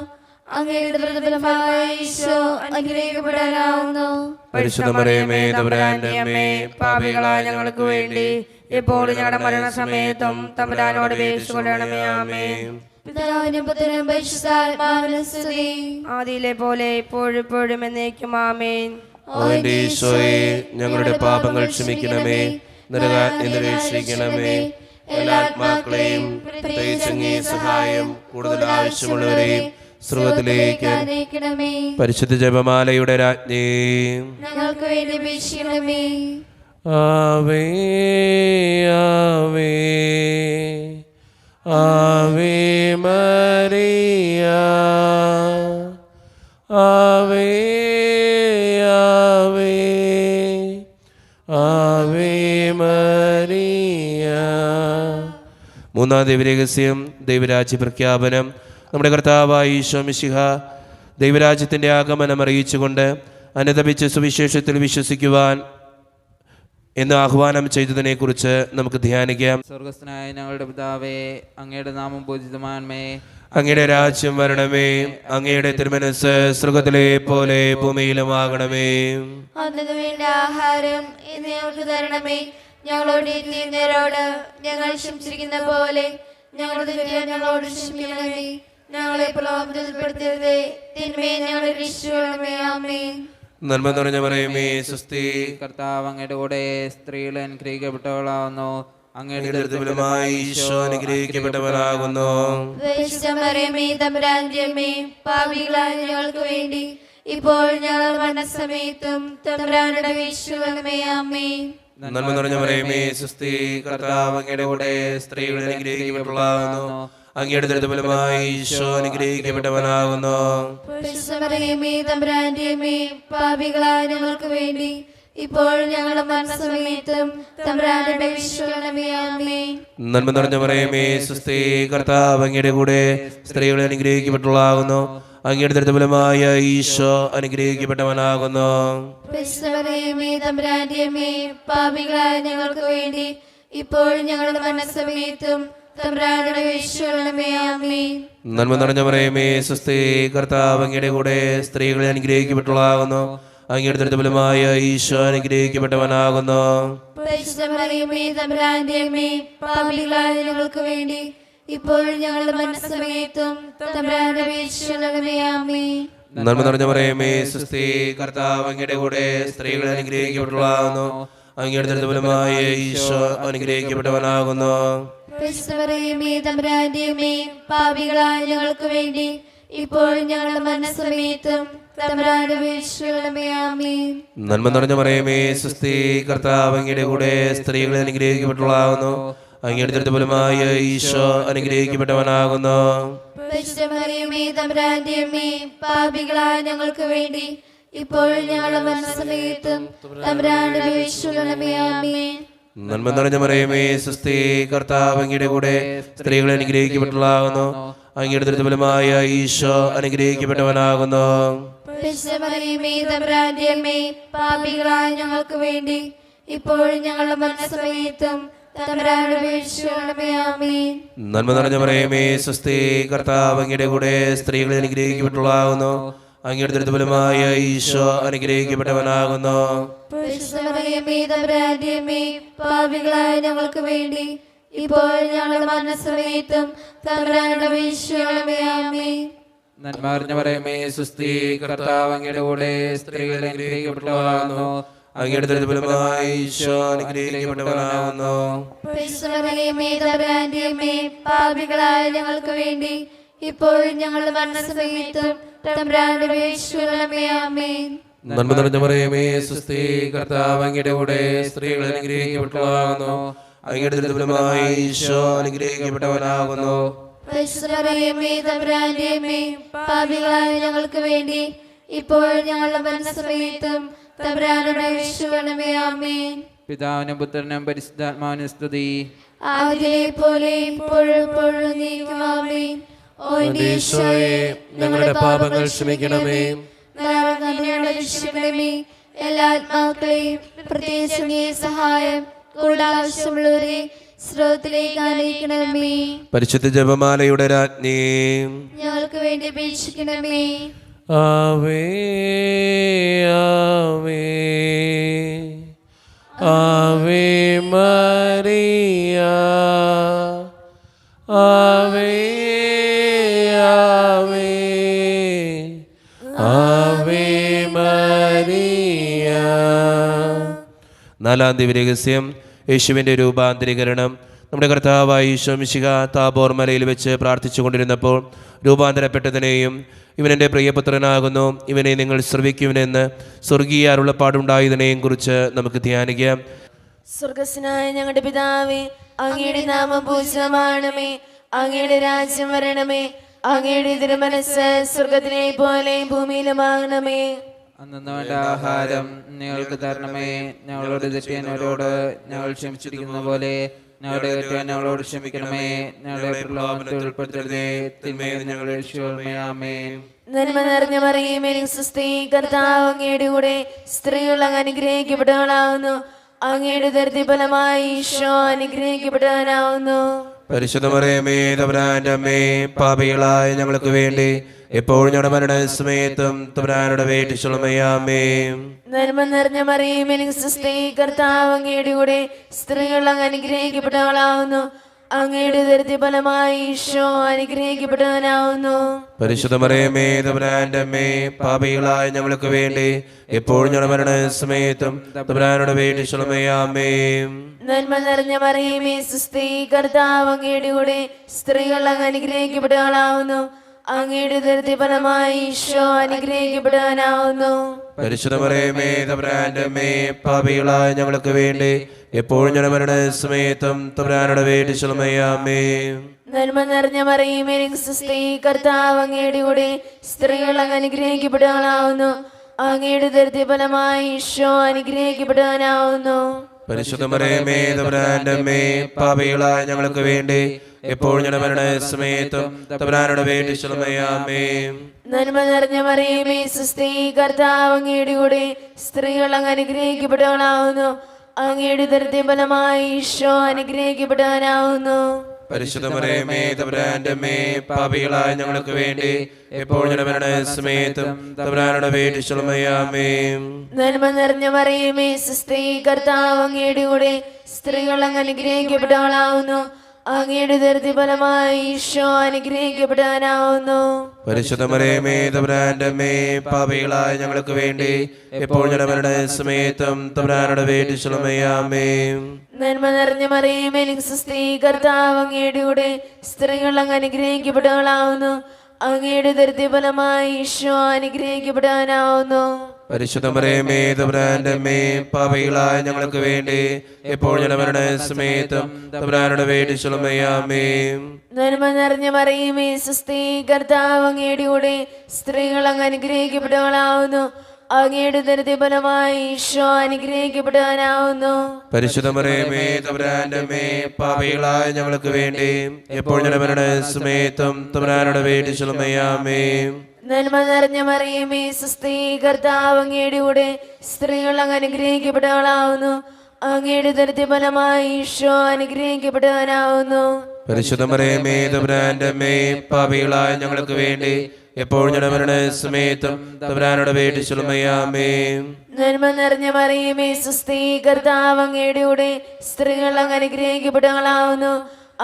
അങ്ങയുടെ ഉദരഫലമായി ഈശോ അനുഗ്രഹിക്കപ്പെട്ടവനാകുന്നു. പരിശുദ്ധ മറിയമേ തമ്പുരാന്റെ അമ്മേ, പാപികളായ ഞങ്ങൾക്ക് വേണ്ടി എപ്പോഴും ഞങ്ങളുടെ മരണസമയത്തും തമ്പുരാനോട് അപേക്ഷിച്ചു കൊള്ളണമേ. ആമേൻ. പിതാവിനും പുത്രനും പരിശുദ്ധാത്മാവിനും സ്തുതി. ആദിയിലെ പോലെ ഇപ്പോഴും എന്നേക്കും. ആമേൻ. ഓ എന്റെ ഈശോയെ, ഞങ്ങളുടെ പാപങ്ങൾ ക്ഷമിക്കണമേ, നരകാഗ്നിയിൽ രക്ഷിക്കണമേ. എല്ലാ ആത്മാക്കളെയും പ്രത്യേകിച്ച് അങ്ങേ സഹായം കൂടുതൽ ആവശ്യമുള്ളവരെയും സ്വർഗ്ഗത്തിലേക്ക് അയക്കണമേ. പരിശുദ്ധ ജപമാലയുടെ രാജ്ഞി, ഞങ്ങൾക്ക് വേണ്ടി അപേക്ഷിക്കണമേ. ആവേ ആവേ ആവേ മരിയ, ആവേ ആവേ ആവേ മരിയ. മൂന്നാം ദൈവരഹസ്യം, ദൈവരാജ്യ പ്രഖ്യാപനം. നമ്മുടെ കർത്താവായ ഈശോ മിശിഹ ദൈവരാജ്യത്തിൻ്റെ ആഗമനം അറിയിച്ചുകൊണ്ട് അനുതപിച്ച് സുവിശേഷത്തിൽ വിശ്വസിക്കുവാൻ എന്ന് ആഹ്വാനം ചെയ്തതിനെക്കുറിച്ച് നമുക്ക് ധ്യാനിക്കാം. സ്വർഗസ്ഥനായ ഞങ്ങളുടെ പിതാവേ, അങ്ങയുടെ നാമം പൂജിതമാണമേ. അങ്ങയുടെ രാജ്യം വരണമേ. അങ്ങയുടെ തിരുമനസ്സ് സ്വർഗ്ഗത്തിലെ പോലെ ഭൂമിയിലുമാകണമേ. അന്നു വേണ്ട ആഹാരം ഇന്ന് ഞങ്ങൾക്ക് തരണമേ. ഞങ്ങളോട് ചെയ്യുന്നവരോട് ഞങ്ങൾ ക്ഷമിച്ചിരിക്കുന്ന പോലെ ഞങ്ങളുടെ തെറ്റുകൾ ഞങ്ങളോട് ക്ഷമിക്കണമേ. ഞങ്ങളെ പ്രലോഭനത്തിൽ ഉൾപ്പെടുത്തരുതേ, തിന്മയെ ഞങ്ങളെ രക്ഷിക്കണമേ. ആമേൻ. നന്മ നിറഞ്ഞ മറിയമേ സുസ്തി, കർത്താവ് അങ്ങയുടെ കൂടെ സ്ത്രീകൾ അനുഗ്രഹിക്കപ്പെട്ടവളാവുന്നു. അങ്ങയുടെ ഫലമായി ഈശോ അനുഗ്രഹിക്കപ്പെട്ടവനാകുന്നു. പരിശുദ്ധ മറിയമേ തമ്പുരാന്റെ അമ്മേ, പാപികളായ ഞങ്ങൾക്ക് വേണ്ടി ഇപ്പോൾ ഞങ്ങൾ മരണസമയത്തും തമ്പുരാനോട് അപേക്ഷിക്കണമേ. ആമേൻ. നന്മ നിറഞ്ഞ മറിയമേ സുസ്തി, കർത്താവ് അങ്ങയുടെ കൂടെ സ്ത്രീകൾ അനുഗ്രഹിക്കപ്പെട്ടവളാകുന്നു. അങ്ങയുടെ ഫലമായി ഈശോ അനുഗ്രഹിക്കപ്പെട്ടവനാകുന്നു. പരിശുദ്ധ മറിയമേ തമ്പുരാന്റെ അമ്മേ, പാപികളായ ഞങ്ങൾക്ക് വേണ്ടി ഇപ്പോൾ ഞങ്ങളുടെ മരണസമയത്തും തമ്പുരാനോട് അപേക്ഷിക്കണമേ. ആമേൻ. നന്മ നിറഞ്ഞ മറിയമേ സുസ്തി, കർത്താവ് അങ്ങയുടെ കൂടെ സ്ത്രീകൾ അനുഗ്രഹിക്കപ്പെട്ടവളാകുന്നു. അങ്ങയുടെ ഫലമായ ഈശോ അനുഗ്രഹിക്കപ്പെട്ടവനാകുന്നു. പരിശുദ്ധ മറിയമേ തമ്പുരാന്റെ അമ്മേ, പാപികളായ ഞങ്ങൾക്ക് വേണ്ടി ഇപ്പോൾ ഞങ്ങളുടെ മരണസമയത്തും തമ്പുരാനോട് അപേക്ഷിക്കണമേ. ആമേൻ. നന്മ നിറഞ്ഞ മറിയമേ സുസ്തി, കർത്താവ് അങ്ങയുടെ കൂടെ സ്ത്രീകൾ അനുഗ്രഹിക്കപ്പെട്ടവളാകുന്നു. അങ്ങയുടെ ഫലമായ ഈശോ അനുഗ്രഹിക്കപ്പെട്ടവനാകുന്നു. പരിശുദ്ധ മറിയമേ തമ്പുരാന്റെ അമ്മേ, പാപികളായ ഞങ്ങൾക്ക് വേണ്ടി ഇപ്പോൾ ഞങ്ങളുടെ മരണസമയത്തും തമ്പുരാനോട് അപേക്ഷിക്കണമേ. ആമേൻ. നന്മ നിറഞ്ഞ മറിയമേ സുസ്തി, കർത്താവ് അങ്ങയുടെ കൂടെ സ്ത്രീകൾ അനുഗ്രഹിക്കപ്പെട്ടവളാകുന്നു. അങ്ങയുടെ ദുർബലമായ ഈശോ അനുഗ്രഹിക്കപ്പെട്ടവനാകുന്നു. പരിശുദ്ധമറിയമേ, തമ്പുരാന്റെ അമ്മേ, പാപികളായ ഞങ്ങൾക്ക് വേണ്ടി ഇപ്പോൾ ഞങ്ങളുടെ മരണസമയത്തും തമ്പുരാന്റെ അപേക്ഷിക്കണമേ. ആമേൻ. നന്മ നിറഞ്ഞ മറിയമേ, സ്വസ്തി, കർത്താവ് അങ്ങയുടെ കൂടെ സ്ത്രീകളെ അനുഗ്രഹിക്കപ്പെട്ടവളാകുന്നു. അങ്ങയുടെ ദുർബലമായ ഈശോ അനുഗ്രഹിക്കപ്പെട്ടവനാകുന്നു. പരിശുദ്ധമറിയമേ, തമ്പുരാന്റെ അമ്മേ, പാപികളായ ഞങ്ങൾക്ക് വേണ്ടി ഇപ്പോൾ ഞങ്ങളുടെ മരണസമയത്തും തമ്പുരാന്റെ അപേക്ഷിക്കണമേ. ആമേൻ. നന്മ നിറഞ്ഞ മറിയമേ, സ്വസ്തി, കർത്താവ് അങ്ങയുടെ കൂടെ സ്ത്രീകളെ അനുഗ്രഹിക്കപ്പെട്ടവളാകുന്നു. അങ്ങയുടെ ദുർബലമായ ഈശോ അനുഗ്രഹിക്കപ്പെട്ടവനാകുന്നു. പരിശുദ്ധമറിയമേ, തമ്പുരാന്റെ അമ്മേ, പാപികളായ ഞങ്ങൾക്ക് വേണ്ടി ഇപ്പോൾ ഞങ്ങളുടെ മരണസമയത്തും തമ്പുരാന്റെ അപേക്ഷിക്കണമേ. ആമേൻ. നന്മ നിറഞ്ഞ മറിയമേ, സ്വസ്തി, കർത്താവ് അങ്ങയുടെ കൂടെ സ്ത്രീകളെ അനുഗ്രഹിക്കപ്പെട്ടവളാകുന്നു. അങ്ങയുടെ ദുർബലമായ ഈശോ അനുഗ്രഹിക്കപ്പെട്ടവനാകുന്നു. പരിശുദ്ധമറിയമേ, തമ്പുരാന്റെ അമ്മേ, പാപികളായ ഞങ്ങൾക്ക് വേണ്ടി ഇപ്പോൾ ഞങ്ങളുടെ മരണസമയത്തും തമ്പുരാന്റെ അപേക്ഷിക്കണമേ. ആമേൻ. നന്മ നിറഞ്ഞ മറിയമേ, സ്വസ്തി, കർത്താവ് അങ്ങയുടെ കൂടെ സ്ത്രീകൾ അനുഗ്രഹിക്കപ്പെട്ടവളാകുന്നു. അങ്ങയുടെ ദുർബലമായ ഈശോ അനുഗ്രഹിക്കപ്പെട്ടവനാകുന്നു. പരിശുദ്ധമറിയമേ, തമ്പുരാന്റെ അമ്മേ, പാപികളായ ഞങ്ങൾക്ക് വേണ്ടി ഇപ്പോൾ ഞങ്ങളുടെ മരണസമയത്തും തമ്പുരാന്റെ അപേക്ഷിക്കണമേ. ആമേൻ. നന്മ നിറഞ്ഞ മറിയമേ, സ്വസ്തി, കർത്താവ് അങ്ങയുടെ കൂടെ സ്ത്രീകൾ അനുഗ്രഹിക്കപ്പെട്ടവളാകുന്നു. അങ്ങയുടെ ദുർബലമായ ഈശോ അനുഗ്രഹിക്കപ്പെട്ടവനാകുന്നു. പരിശുദ്ധമറിയമേ, തമ്പുരാന്റെ അമ്മേ, പാപികളായ ഞങ്ങൾക്ക് വേണ്ടി ഇപ്പോൾ ഞങ്ങളുടെ മരണസമയത്തും തമ്പുരാന്റെ അപേക്ഷിക്കണമേ. ആമേൻ. പിതാവിനും പുത്രനും പരിശുദ്ധാത്മാവിനും സ്തുതി. ആദിയിലെ പോലെ ഇപ്പോഴും എപ്പോഴും നീക്കും. ആമേൻ. ഓ എന്റെ ഈശോയെ, ഞങ്ങളുടെ പാപങ്ങൾ ക്ഷമിക്കണമേ. നരകങ്ങളുടെ രക്ഷിക്കണമേ. എല്ലാ ആത്മാക്കളെയും പ്രത്യേകിച്ച് അങ്ങേ സഹായം കൂടുതൽ ആവശ്യമുള്ളവരെ സ്രോതത്തിലേക്ക് ആനയിക്കണമേ. പരിശുദ്ധ ജപമാലയുടെ രാജ്ഞി, ഞങ്ങൾക്ക് വേണ്ടി അപേക്ഷിക്കണമേ. ആവേ ആവേ ആവേ മറിയ, ആവേ ആവേ ആവേ മറിയ. നാലാം ദിവ്യരഹസ്യം, യേശുവിൻ്റെ രൂപാന്തരീകരണം. നമ്മുടെ കർത്താവായ ഈശോ മിശിഹ താബോർ മലയിൽ വെച്ച് പ്രാർത്ഥിച്ചു കൊണ്ടിരുന്നപ്പോൾ രൂപാന്തരപ്പെട്ടതിനെയും ഇവനെൻ്റെ പ്രിയപുത്രനാകുന്നു, ഇവനെ നിങ്ങൾ ശ്രവിക്കുമെന്ന് സ്വർഗീയ അരുളപ്പാടുണ്ടായതിനെയും കുറിച്ച് നമുക്ക് ധ്യാനിക്കാം. സ്വർഗസ്നായ ഞങ്ങളുടെ പിതാവേ, അങ്ങയുടെ നാമം പൂജിതമാണമേ. അങ്ങയുടെ രാജ്യം വരണമേ. അങ്ങയുടെ തിരുമനസ്സ് സ്വർഗത്തിലെ പോലെ ഭൂമിയിലുമാകണമേ. അന്നു വേണ്ട ആഹാരം ഞങ്ങൾക്ക് തരണമേ. ഞങ്ങളോട് തെറ്റിയവരോട് ഞങ്ങൾ ക്ഷമിച്ചിരിക്കുന്ന പോലെ ഞങ്ങളുടെ തെറ്റ് ഞങ്ങളോട് ക്ഷമിക്കണമേ. ഞങ്ങളുടെ പ്രലോഭനത്തിൽ ഉൾപ്പെടുത്തരുതേ, തിന്മയിൽ ഞങ്ങളെ രക്ഷിക്കണമേ. ആമേൻ. നന്മ നിറഞ്ഞ മറിയമേ, സ്വസ്തി, കർത്താവ് അങ്ങയുടെ കൂടെ സ്ത്രീകൾ അങ്ങ് അനുഗ്രഹിക്കപ്പെട്ടവളാവുന്നു. അങ്ങയുടെ ദരിദ്രഫലമായി ഈശോ അനുഗ്രഹിക്കപ്പെട്ടവനാവുന്നു. പരിശുദ്ധ മറിയമേ, തമ്പുരാന്റെ അമ്മേ, പാപികളായ ഞങ്ങൾക്ക് വേണ്ടി എപ്പോഴും ഞങ്ങളുടെ മരണസമയത്തും തമ്പുരാനോട് അപേക്ഷിക്കണമേ. ആമേൻ. നന്മ നിറഞ്ഞ മറിയമേ, സ്വസ്തി, കർത്താവ് അങ്ങയുടെ കൂടെ സ്ത്രീകൾ അങ്ങ് അനുഗ്രഹിക്കപ്പെട്ടവളാവുന്നു. അങ്ങയുടെ ദരിദ്രഫലമായി ഈശോ അനുഗ്രഹിക്കപ്പെട്ടവനാവുന്നു. പരിശുദ്ധ മറിയമേ, തമ്പുരാന്റെ അമ്മേ, പാപികളായ ഞങ്ങൾക്ക് വേണ്ടി എപ്പോഴും ഞങ്ങളുടെ മരണസമയത്തും തമ്പുരാനോട് അപേക്ഷിക്കണമേ. ആമേൻ. നന്മ നിറഞ്ഞ മറിയമേ, സ്വസ്തി, കർത്താവ് അങ്ങയുടെ കൂടെ സ്ത്രീകൾ അങ്ങ് അനുഗ്രഹിക്കപ്പെട്ടവളാവുന്നു. അങ്ങയുടെ ദരിദ്രഫലമായി ഈശോ അനുഗ്രഹിക്കപ്പെട്ടവനാവുന്നു. പരിശുദ്ധ മറിയമേ, തമ്പുരാന്റെ അമ്മേ, പാപികളായ ഞങ്ങൾക്ക് വേണ്ടി എപ്പോഴും ഞങ്ങളുടെ മരണസമയത്തും തമ്പുരാനോട് അപേക്ഷിക്കണമേ. ആമേൻ. നന്മ നിറഞ്ഞ മറിയമേ, സ്വസ്തി, കർത്താവ് അങ്ങയുടെ കൂടെ സ്ത്രീകൾ അങ്ങ് അനുഗ്രഹിക്കപ്പെട്ടവളാവുന്നു. അങ്ങയുടെ ദരിദ്രഫലമായി ഈശോ അനുഗ്രഹിക്കപ്പെട്ടവനാവുന്നു. പരിശുദ്ധ മറിയമേ, തമ്പുരാന്റെ അമ്മേ, പാപികളായ ഞങ്ങൾക്ക് വേണ്ടി എപ്പോഴും ഞങ്ങളുടെ മരണസമയത്തും തമ്പുരാനോട് അപേക്ഷിക്കണമേ. ആമേൻ. നന്മ നിറഞ്ഞ മറിയമേ, സ്വസ്തി, കർത്താവ് അങ്ങയുടെ കൂടെ സ്ത്രീകൾ അങ്ങ് അനുഗ്രഹിക്കപ്പെട്ടവളാവുന്നു. അങ്ങയുടെ ദരിദ്രഫലമായി ഈശോ അനുഗ്രഹിക്കപ്പെട്ടവനാവുന്നു. പരിശുദ്ധ മറിയമേ, തമ്പുരാന്റെ അമ്മേ, പാപികളായ ഞങ്ങൾക്ക് വേണ്ടി എപ്പോഴും ഞങ്ങളുടെ മരണസമയത്തും തമ്പുരാനോട് അപേക്ഷിക്കണമേ. ആമേൻ. നന്മ നിറഞ്ഞ മറിയമേ, സ്വസ്തി, കർത്താവ് അങ്ങയുടെ കൂടെ സ്ത്രീകൾ അങ്ങ് അനുഗ്രഹിക്കപ്പെട്ടവളാവുന്നു. അങ്ങയുടെ ദരിദ്ര ഫലമായി ഈശോ അനുഗ്രഹിക്കപ്പെടാനാവുന്നു. പരിശുദ്ധ മറിയമേ തമ്പുരാന്റെ അമ്മേ, പാപികളായ ഞങ്ങൾക്ക് വേണ്ടി ഇപ്പോൾ ഞങ്ങളുടെ സമയത്തും തമ്പുരാനോട് വേണ്ടിച്ചുള്ളമേ. ആമേൻ. നന്മ നിറഞ്ഞ മറിയമേ സ്വസ്തി, കർത്താവ് അങ്ങയുടെ കൂടെ സ്ത്രീകൾ അങ്ങ് അനുഗ്രഹിക്കപ്പെട്ടവളാവുന്നു. അങ്ങയുടെ ദരിദ്ര ഫലമായി ഈശോ അനുഗ്രഹിക്കപ്പെടാനാവുന്നു. പരിശുദ്ധ മറിയമേ തമ്പുരാന്റെ അമ്മേ, പാപികളായ ഞങ്ങൾക്ക് വേണ്ടി ഇപ്പോൾ ഞങ്ങളുടെ സമയത്തും തമ്പുരാനോട് വേണ്ടിച്ചുള്ളമേ. ആമേൻ. നന്മ നിറഞ്ഞ മറിയമേ സ്വസ്തി, കർത്താവ് അങ്ങയുടെ കൂടെ സ്ത്രീകൾ അങ്ങ് അനുഗ്രഹിക്കപ്പെട്ടവളാവുന്നു. അങ്ങയുടെ ദരിദ്ര ഫലമായി ഈശോ അനുഗ്രഹിക്കപ്പെടാനാവുന്നു. പരിശുദ്ധ മറിയമേ തമ്പുരാന്റെ അമ്മേ, പാപികളായ ഞങ്ങൾക്ക് വേണ്ടി ഇപ്പോൾ ഞങ്ങളുടെ സമയത്തും തമ്പുരാനോട് വേണ്ടിച്ചുള്ളമേ. ആമേൻ. നന്മ നിറഞ്ഞ മറിയമേ സ്വസ്തി, കർത്താവ് അങ്ങയുടെ കൂടെ സ്ത്രീകൾ അങ്ങ് അനുഗ്രഹിക്കപ്പെട്ടവളാവുന്നു. അങ്ങയുടെ ദരിദ്ര ഫലമായി ഈശോ അനുഗ്രഹിക്കപ്പെടാനാവുന്നു. പരിശുദ്ധ മറിയമേ തമ്പുരാന്റെ അമ്മേ, പാപികളായ ഞങ്ങൾക്ക് വേണ്ടി ഇപ്പോൾ ഞങ്ങളുടെ സമയത്തും തമ്പുരാനോട് വേണ്ടിച്ചുള്ളമേ. ആമേൻ. നന്മ നിറഞ്ഞ മറിയമേ സ്വസ്തി, കർത്താവ് അങ്ങയുടെ കൂടെ സ്ത്രീകൾ അങ്ങ് അനുഗ്രഹിക്കപ്പെട്ടവളാവുന്നു.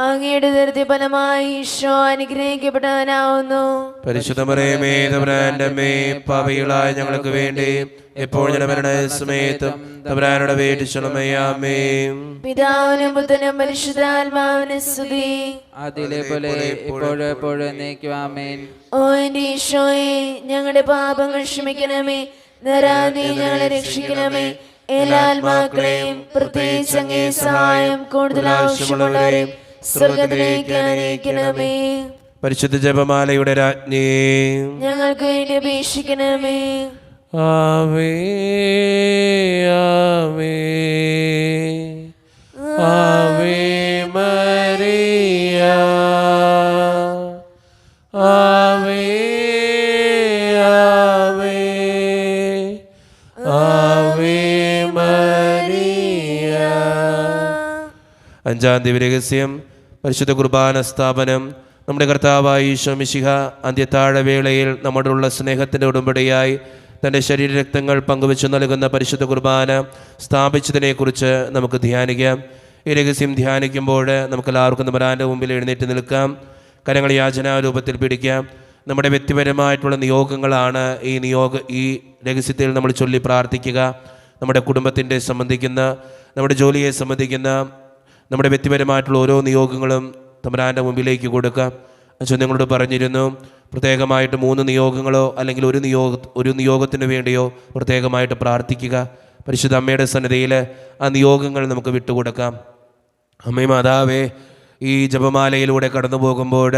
അങ്ങയുടെ ദരിദ്ര ഫലമായി ഈശോ അനുഗ്രഹിക്കപ്പെടാനാവുന്നു. പരിശുദ്ധ മറിയമേ തമ്പുരാന്റെ അമ്മേ, പാപികളായ ഞങ്ങൾക്ക് വേണ്ടി ഇപ്പോൾ ഞങ്ങളുടെ സമയത്തും തമ്പുരാനോട് വേണ്ടിച്ചുള്ളമേ. ആമേൻ. പിതാവിനും പുത്രനും പരിശുദ്ധാത്മാവിനും സ്തുതി. അതിലെ പോലെ ഇപ്പോഴും എപ്പോഴും എന്നേക്കും. ആമേൻ. ഓ എന്റെ ഈശോയെ, ഞങ്ങളുടെ പാപങ്ങൾ ക്ഷമിക്കണമേ. നരാതെ ഞങ്ങളെ രക്ഷിക്കണമേ. എല്ലാ ആത്മാക്കളെയും പ്രത്യേകിച്ച് അങ്ങേ സഹായം കൂടുതൽ ആവശ്യമുള്ളവരെയും സ്വർഗ്ഗത്തിലേക്ക് അനയിക്കണമേ. പരിശുദ്ധ ജപമാലയുടെ രാജ്ഞി, ഞങ്ങൾക്ക് വേണ്ടി അപേക്ഷിക്കണമേ. ആവേ ആവേ ആവേ മരിയ, ആവേ ആവേ ആവേ മരിയ. അഞ്ചാം ദിവ്യരഹസ്യം പരിശുദ്ധ കുർബാന സ്ഥാപനം. നമ്മുടെ കർത്താവായ ഈശോ മിശിഹ അന്ത്യത്താഴവേളയിൽ നമ്മോടുള്ള സ്നേഹത്തിൻ്റെ ഉടമ്പടിയായി തൻ്റെ ശരീരരക്തങ്ങൾ പങ്കുവെച്ച് നൽകുന്ന പരിശുദ്ധ കുർബാന സ്ഥാപിച്ചതിനെക്കുറിച്ച് നമുക്ക് ധ്യാനിക്കാം. ഈ രഹസ്യം ധ്യാനിക്കുമ്പോൾ നമുക്കെല്ലാവർക്കും തമ്പുരാൻ്റെ മുമ്പിൽ എഴുന്നേറ്റ് നിൽക്കാം. കരങ്ങൾ യാചനാരൂപത്തിൽ പിടിക്കാം. നമ്മുടെ വ്യക്തിപരമായിട്ടുള്ള നിയോഗങ്ങളാണ് ഈ രഹസ്യത്തിൽ നമ്മൾ ചൊല്ലി പ്രാർത്ഥിക്കുക. നമ്മുടെ കുടുംബത്തിൻ്റെ സംബന്ധിക്കുന്ന, നമ്മുടെ ജോലിയെ സംബന്ധിക്കുന്ന, നമ്മുടെ വ്യക്തിപരമായിട്ടുള്ള ഓരോ നിയോഗങ്ങളും തമ്പുരാൻ്റെ മുമ്പിലേക്ക് കൊടുക്കാം. അച്ഛൻ നിങ്ങളോട് പറഞ്ഞിരുന്നു, പ്രത്യേകമായിട്ട് 3 നിയോഗങ്ങളോ അല്ലെങ്കിൽ ഒരു നിയോഗത്തിന് വേണ്ടിയോ പ്രത്യേകമായിട്ട് പ്രാർത്ഥിക്കുക. പരിശുദ്ധ അമ്മയുടെ സന്നിധിയിൽ ആ നിയോഗങ്ങൾ നമുക്ക് വിട്ടുകൊടുക്കാം. അമ്മേ മാതാവേ, ഈ ജപമാലയിലൂടെ കടന്നു പോകുമ്പോൾ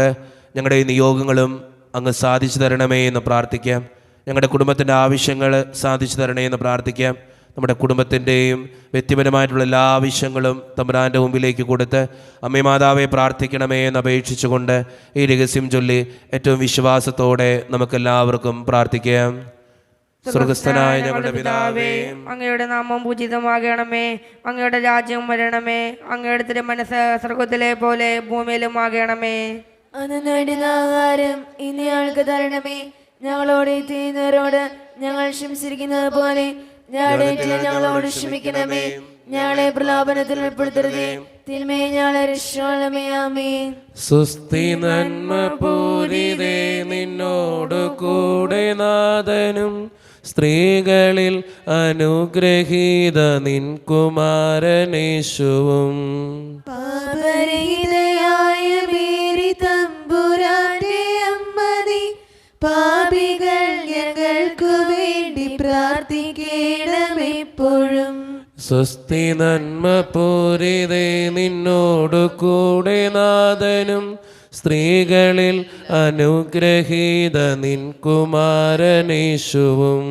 ഞങ്ങളുടെ ഈ നിയോഗങ്ങളും അങ്ങ് സാധിച്ചു തരണമേ എന്ന് പ്രാർത്ഥിക്കാം. ഞങ്ങളുടെ കുടുംബത്തിൻ്റെ ആവശ്യങ്ങൾ സാധിച്ചു തരണമേ എന്ന് പ്രാർത്ഥിക്കാം. നമ്മുടെ കുടുംബത്തിൻ്റെയും വ്യക്തിപരമായിട്ടുള്ള എല്ലാ ആവശ്യങ്ങളും തമ്പുരാൻ്റെ മുമ്പിലേക്ക് കൊടുത്ത് അമ്മേ മാതാവെ പ്രാർത്ഥിക്കണമേ എന്ന് അപേക്ഷിച്ചുകൊണ്ട് ഈ രഹസ്യം ചൊല്ലി ഏറ്റവും വിശ്വാസത്തോടെ നമുക്കെല്ലാവർക്കും പ്രാർത്ഥിക്കാം. സ്വർഗസ്ഥനായ ഞങ്ങളുടെ പിതാവേ, അങ്ങയുടെ നാമം പൂജിതമാകണമേ. അങ്ങയുടെ രാജ്യം വരണമേ. അങ്ങയുടെ തിരുമനസ്സ് സ്വർഗത്തിലെ പോലെ ഭൂമിയിലും ആകണമേ. അന്ന് വേണ്ടുന്ന ആഹാരം ഇന്ന് ഞങ്ങൾക്ക് തരണമേ. ഞങ്ങളോട് ചെയ്യുന്നവരോട് ഞങ്ങൾ ക്ഷമിച്ചിരിക്കുന്നത് പോലെ ഞങ്ങളോട് ക്ഷമിക്കണമേ. ഞങ്ങളെ പ്രലോഭനത്തിൽ ഉൾപ്പെടുത്തരുതേ, തിന്മയെ ഞങ്ങളെ രക്ഷിക്കണമേ. ആമേൻ. സുസ്തി നന്മ പൂരിതേ, നിന്നോട് കൂടെ നാഥനും സ്ത്രീകളിൽ അനുഗ്രഹീത നിൻ കുമാരനേശുവും. പാപരഹിതയായ മേരി തമ്പുരാന്റെ അമ്മതി, പാപികൾ ഞങ്ങൾക്കു വേണ്ടി പ്രാർത്ഥിക്കണമെപ്പോഴും. സ്വസ്തി നന്മ പൂരിതേ, നിന്നോട് കൂടെ നാഥനും സ്ത്രീകളിൽ അനുഗ്രഹീത നിൻ കുമാരനേശുവും.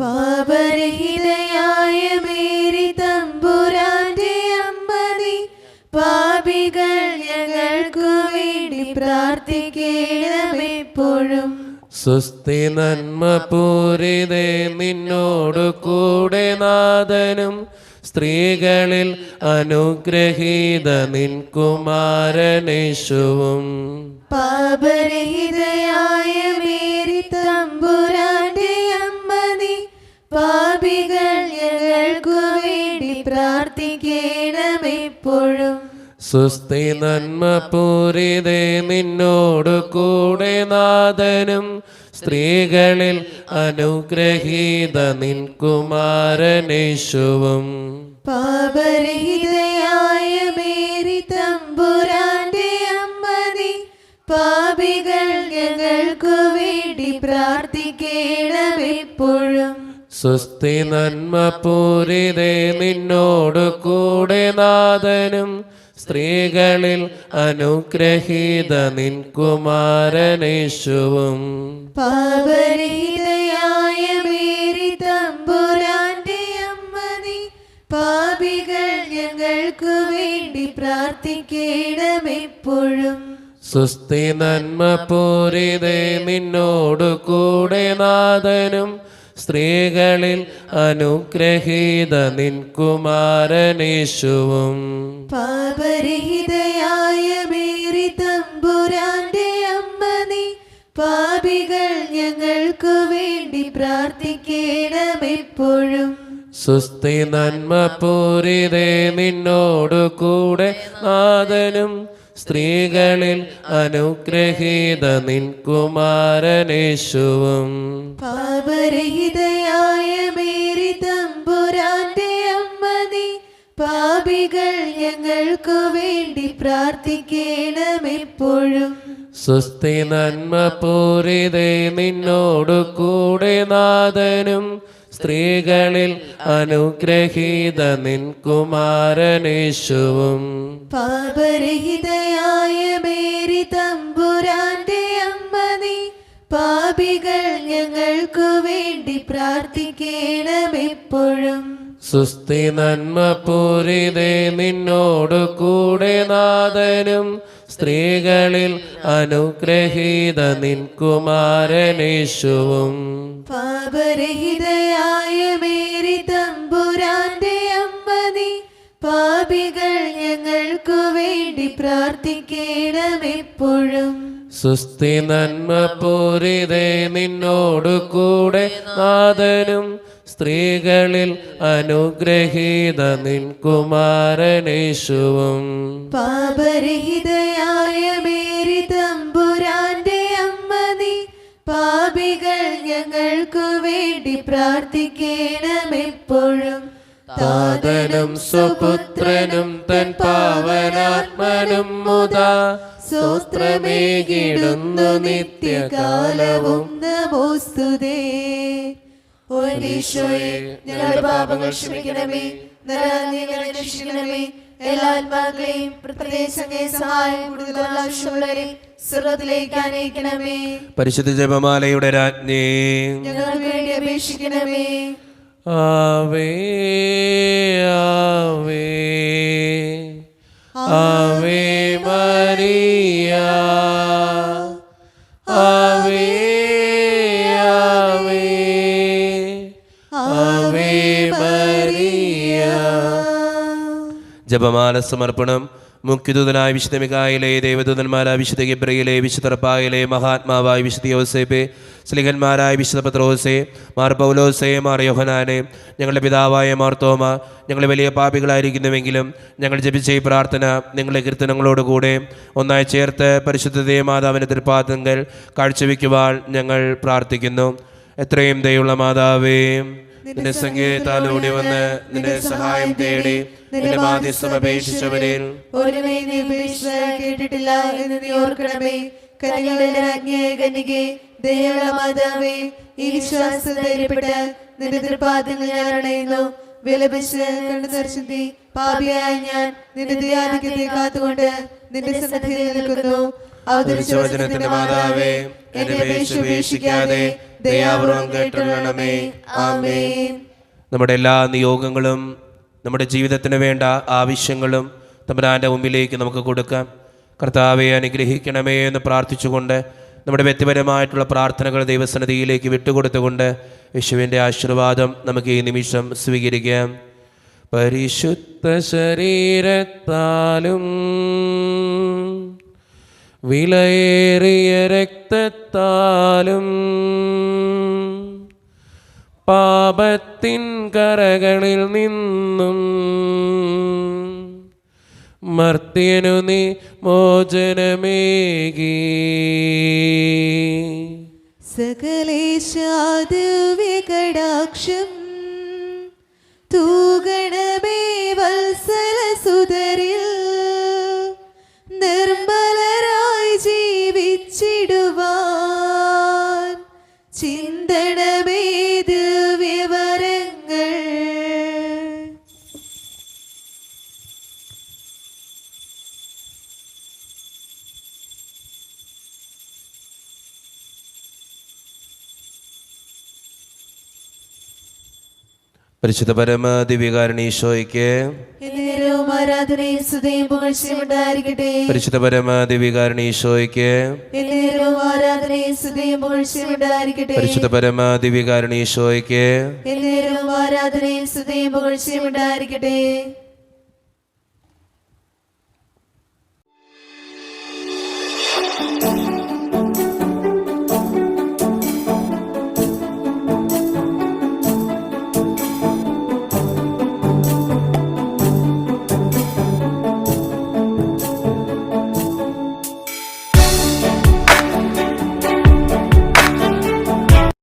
പാപരഹിതയായ മേരി തമ്പുരാന്റെ അമ്മതി, പാപികൾ ഞങ്ങൾക്കു വേണ്ടി പ്രാർത്ഥിക്കണമെപ്പോഴും. സ്വസ്തി നന്മ പൂരിതേ, നിന്നോട് കൂടെ നാഥനും സ്ത്രീകളിൽ അനുഗ്രഹീത നിൻ കുമാരനേശുവും. പാപരഹിതയായ മേരി തമ്പുരാന്റെ അമ്മതി, പാപികൾ ഞങ്ങൾക്കു വേണ്ടി പ്രാർത്ഥിക്കണമെപ്പോഴും. സുസ്ഥി നന്മ പൂരിതേ നിന്നോടു കൂടെ നാഥനും സ്ത്രീകളിൽ അനുഗ്രഹീത നിൻ കുമാരനേശുവും. പാപരഹിതയായ മേരി തമ്പുരാന്റെ അമ്മ നീ പാപികൾ ഞങ്ങൾക്കു വേണ്ടി പ്രാർത്ഥിക്കേണമെപ്പോഴും. സുസ്ഥി നന്മ പൂരിതേ നിന്നോടു കൂടെ നാഥനും സ്ത്രീകളിൽ അനുഗ്രഹീത നിൻ കുമാരനേശുവും. പാപരഹിതയായ മേരി തമ്പുരാന്റെ അമ്മ നീ പാപികൾ ഞങ്ങൾക്കു വേണ്ടി പ്രാർത്ഥിക്കേണമെപ്പോഴും. സുസ്ഥി നന്മ പൂരിതേ നിന്നോടു കൂടെ നാഥനും സ്ത്രീകളിൽ അനുഗ്രഹീത നിൻ കുമാരനേശുവും. പാപരഹിതയായ മേരി തമ്പുരാന്റെ അമ്മ നീ പാപികൾ ഞങ്ങൾക്കു വേണ്ടി പ്രാർത്ഥിക്കേണമെപ്പോഴും. സുസ്ഥി നന്മ പൂരിതേ നിന്നോടു കൂടെ നാഥനും സ്ത്രീകളിൽ അനുഗ്രഹീത നിൻ കുമാരനേശുവും. പാപരഹിതയായ മേരി തമ്പുരാന്റെ അമ്മ നീ പാപികൾ ഞങ്ങൾക്കു വേണ്ടി പ്രാർത്ഥിക്കേണമെപ്പോഴും. സുസ്ഥി നന്മ പൂരിതേ നിന്നോടു കൂടെ നാഥനും സ്ത്രീകളിൽ അനുഗ്രഹീത നിൻ കുമാരനേശുവും. പാപരഹിതയായ മേരി തമ്പുരാന്റെ അമ്മ നീ പാപികൾ ഞങ്ങൾക്കു വേണ്ടി പ്രാർത്ഥിക്കേണമെപ്പോഴും. സുസ്ഥി നന്മ പൂരിതേ നിന്നോടു കൂടെ നാഥനും സ്ത്രീകളിൽ അനുഗ്രഹീത നിൻ കുമാരനേശുവും. പാപരഹിതയായ മേരി തമ്പുരാന്റെ അമ്മ നീ പാപികൾ ഞങ്ങൾക്കു വേണ്ടി പ്രാർത്ഥിക്കേണമെപ്പോഴും. സുസ്ഥി നന്മ പൂരിതേ നിന്നോടു കൂടെ നാഥനും സ്ത്രീകളിൽ അനുഗ്രഹീത നിൻ കുമാരനേശുവും. പാപരഹിതയായ മേരി തമ്പുരാന്റെ അമ്മ നീ പാപികൾ ഞങ്ങൾക്കു വേണ്ടി പ്രാർത്ഥിക്കേണമെപ്പോഴും. താതനും സുപുത്രനും തൻ പാവനാത്മനും മുതാ സ്തോത്രമേകിടുന്നു നിത്യകാലവും. നമോസ്തുതേ. ഓ ഈശോയെ, ഞങ്ങളുടെ പാപങ്ങൾ ക്ഷമിക്കണമേ, നരകത്തിൽ ഞങ്ങളെ രക്ഷിക്കണമേ. എല്ലാ ആത്മാക്കളെയും പ്രത്യേക സഹായം കൂടുതൽ ആവശ്യമുള്ളവരെ സ്വർഗ്ഗത്തിലേക്ക് അനയിക്കണമേ. പരിശുദ്ധ ജപമാലയുടെ രാജ്ഞി ഞങ്ങൾക്ക് വേണ്ടി അപേക്ഷിക്കണമേ. ആവേ ആവേ ആവേ മരിയ ആവേ ആവേ ആവേ മരിയ. ജപമാല സമർപ്പണം. മുഖ്യദൂതനായ വിശുദ്ധ മിഖായേലേ, ദേവദൂതന്മാരായ വിശുദ്ധ ഗബ്രിയേലേ, വിശുദ്ധ റഫായേലേ, മഹാത്മാവായ വിശുദ്ധ യോസേപ്പേ, സ്ലിഹന്മാരായ വിശുദ്ധ പത്രോസേ, മാർ പൗലോസേ, മാർ യോഹനാനെ, ഞങ്ങളുടെ പിതാവായ മാർത്തോമ, ഞങ്ങൾ വലിയ പാപികളായിരിക്കുന്നുവെങ്കിലും ഞങ്ങൾ ജപിച്ച ഈ പ്രാർത്ഥന നിങ്ങളുടെ കീർത്തനങ്ങളോടുകൂടെ ഒന്നായി ചേർത്ത് പരിശുദ്ധ ദേവമാതാവിൻ്റെ തൃപ്പാദങ്ങൾ കാഴ്ചവെക്കുവാൻ ഞങ്ങൾ പ്രാർത്ഥിക്കുന്നു. എത്രയും ദയുള്ള മാതാവേ, നിന്റെ സംഗീതത്താൽ ഓടി വന്ന് നിന്റെ സഹായം തേടി നിന്റെ മാധ്യസ്ഥം അപേക്ഷിച്ചവരിൽ ഒരുമേ നീ കേട്ടിട്ടില്ല എന്ന് നീ ഓർക്കണമേ. കന്യകളുടെ രാജ്ഞിയായ കന്യകേ, ദയയുള്ള മാതാവേ, ഈ വിശ്വാസം ധൈര്യപ്പെട്ട് നിന്റെ തൃപ്പാദങ്ങൾ ഞാൻ അണയുന്നു. വിലപിച്ച് കണ്ണു നിറച്ചെത്തി പാപിയായ ഞാൻ നിന്റെ ദയാധിക്യത്തെ കാത്തുകൊണ്ട് നിന്റെ സന്നിധിയിൽ നിൽക്കുന്നു. അവതരിച്ച വചനത്തിന്റെ മാതാവേ, എന്നെ ഉപേക്ഷിക്കാതെ ദയാപൂർവം കേട്ടുകൊള്ളണമേ. ആമേൻ. നമ്മുടെ എല്ലാ നിയോഗങ്ങളും നമ്മുടെ ജീവിതത്തിന് വേണ്ട ആവശ്യങ്ങളും തമ്പുരാൻ്റെ മുമ്പിലേക്ക് നമുക്ക് കൊടുക്കാം. കർത്താവെ അനുഗ്രഹിക്കണമേ എന്ന് പ്രാർത്ഥിച്ചുകൊണ്ട് നമ്മുടെ വ്യക്തിപരമായിട്ടുള്ള പ്രാർത്ഥനകൾ ദൈവസന്നിധിയിലേക്ക് വിട്ടുകൊടുത്തുകൊണ്ട് യേശുവിൻ്റെ ആശീർവാദം നമുക്ക് ഈ നിമിഷം സ്വീകരിക്കാം. പരിശുദ്ധ ശരീരത്താലും വിലയേറിയ രക്തത്താലും പാപത്തിൻ കരകളിൽ നിന്നും മർത്യനു നീ മോചനമേകി. സകലേശാദിവ്യകടാക്ഷം തൂഗണമേ വത്സലസുതരിൽ നിർമ്മലരായി ജീവിച്ചിടുവാൻ ചിന്തണമേ ദിവ്യവരങ്ങൾ. പരിശുദ്ധ പരമ ദിവ്യകാരുണ്യീശോയ്ക്ക് എന്നേരവും ആരാധനയും സ്തുതിയും പുകഴ്ചയും ഉണ്ടായിരിക്കട്ടെ. പരിശുദ്ധ പരമ ദിവ്യകാരുണ്യീശോയ്ക്ക് എന്നേരവും ആരാധനയും സ്തുതിയും പുകഴ്ചയും ഉണ്ടായിരിക്കട്ടെ. പരിശുദ്ധ പരമ ദിവ്യകാരുണ്യീശോയ്ക്ക് എന്നേരവും ആരാധനയും സ്തുതിയും പുകഴ്ചയും ഉണ്ടായിരിക്കട്ടെ.